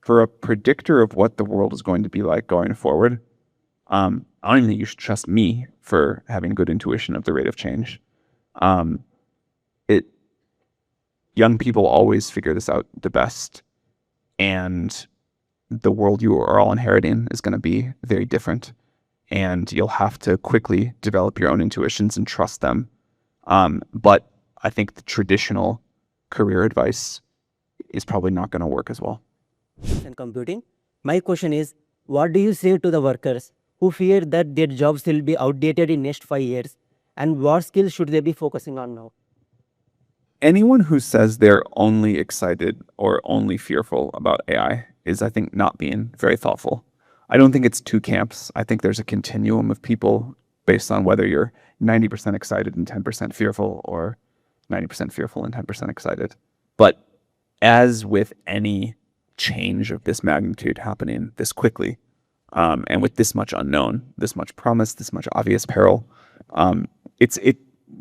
for a predictor of what the world is going to be like going forward, I don't even think you should trust me for having good intuition of the rate of change. Um, it young people always figure this out the best, and the world you are all inheriting is going to be very different, and you'll have to quickly develop your own intuitions and trust them. But I think the traditional career advice is probably not going to work as well. And computing. My question is, what do you say to the workers who fear that their jobs will be outdated in next 5 years, and what skills should they be focusing on now? Anyone who says they're only excited or only fearful about AI is, I think, not being very thoughtful. I don't think it's two camps. I think there's a continuum of people based on whether you're 90% excited and 10% fearful, or 90% fearful and 10% excited. But as with any change of this magnitude happening this quickly, and with this much unknown, this much promise, this much obvious peril,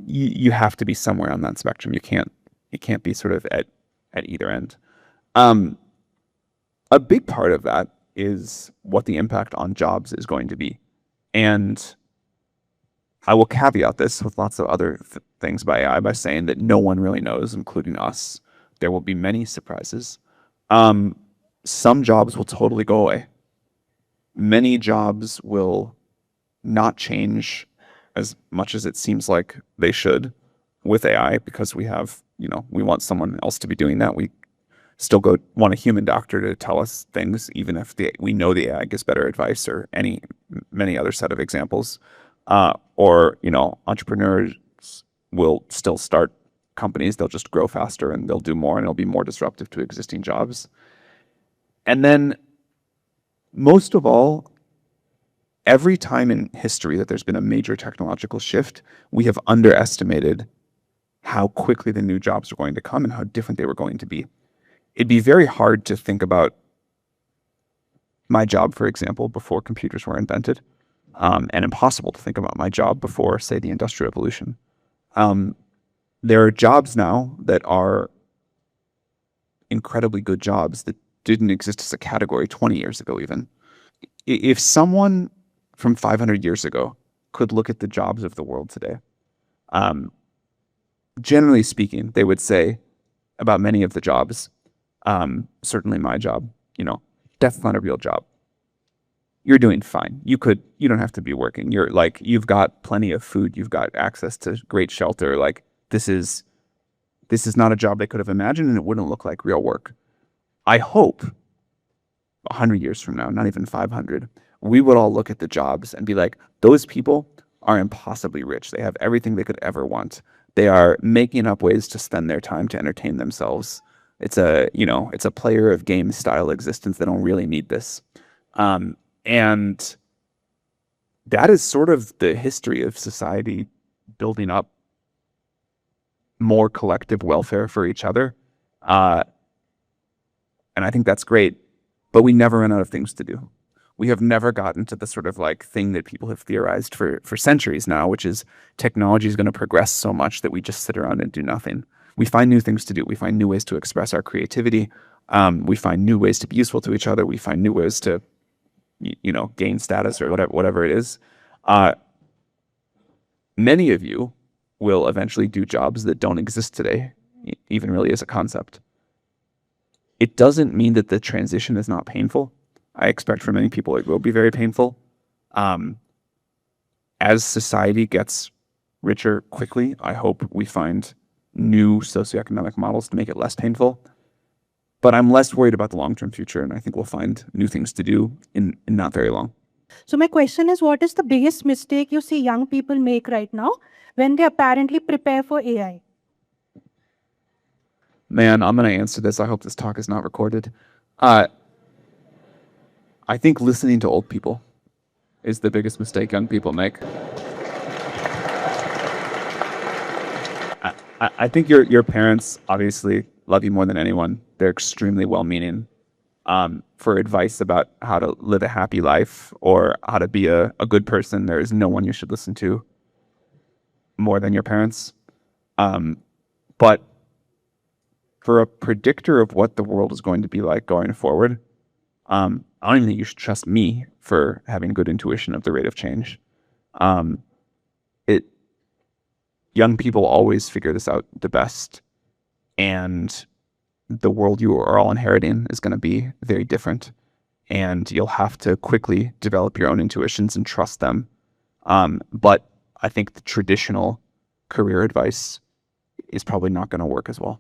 you have to be somewhere on that spectrum. You can't be sort of at either end. A big part of that is what the impact on jobs is going to be. And I will caveat this with lots of other things by AI by saying that no one really knows, including us. There will be many surprises. Some jobs will totally go away. Many jobs will not change as much as it seems like they should with AI, because we want someone else to be doing that. We still want a human doctor to tell us things, even if we know the AI gives better advice, or many other set of examples. Or entrepreneurs will still start companies. They'll just grow faster and they'll do more, and it'll be more disruptive to existing jobs. And then, most of all, every time in history that there's been a major technological shift, we have underestimated how quickly the new jobs are going to come and how different they were going to be. It'd be very hard to think about my job, for example, before computers were invented, and impossible to think about my job before, say, the Industrial Revolution. There are jobs now that are incredibly good jobs that didn't exist as a category 20 years ago even. If someone from 500 years ago could look at the jobs of the world today, generally speaking, they would say about many of the jobs, certainly my job, death's not a real job. You're doing fine. You don't have to be working. You've got plenty of food. You've got access to great shelter. This is not a job they could have imagined, and it wouldn't look like real work. I hope 100 years from now, not even 500, we would all look at the jobs and be like, those people are impossibly rich. They have everything they could ever want. They are making up ways to spend their time to entertain themselves. It's a player of game style existence. They don't really need this. And that is sort of the history of society building up more collective welfare for each other. And I think that's great, but we never run out of things to do. We have never gotten to the sort of thing that people have theorized for centuries now, which is technology is going to progress so much that we just sit around and do nothing. We find new things to do. We find new ways to express our creativity. We find new ways to be useful to each other. We find new ways to, gain status or whatever it is. Many of you will eventually do jobs that don't exist today, even really as a concept. It doesn't mean that the transition is not painful. I expect for many people it will be very painful. As society gets richer quickly, I hope we find new socioeconomic models to make it less painful. But I'm less worried about the long-term future, and I think we'll find new things to do in not very long. So my question is, what is the biggest mistake you see young people make right now when they apparently prepare for AI? Man, I'm going to answer this. I hope this talk is not recorded. I think listening to old people is the biggest mistake young people make. I think your parents obviously love you more than anyone. They're extremely well-meaning. For advice about how to live a happy life or how to be a good person, there is no one you should listen to more than your parents. But for a predictor of what the world is going to be like going forward, I don't even think you should trust me for having good intuition of the rate of change. It young people always figure this out the best, and the world you are all inheriting is going to be very different, and you'll have to quickly develop your own intuitions and trust them. But I think the traditional career advice is probably not going to work as well.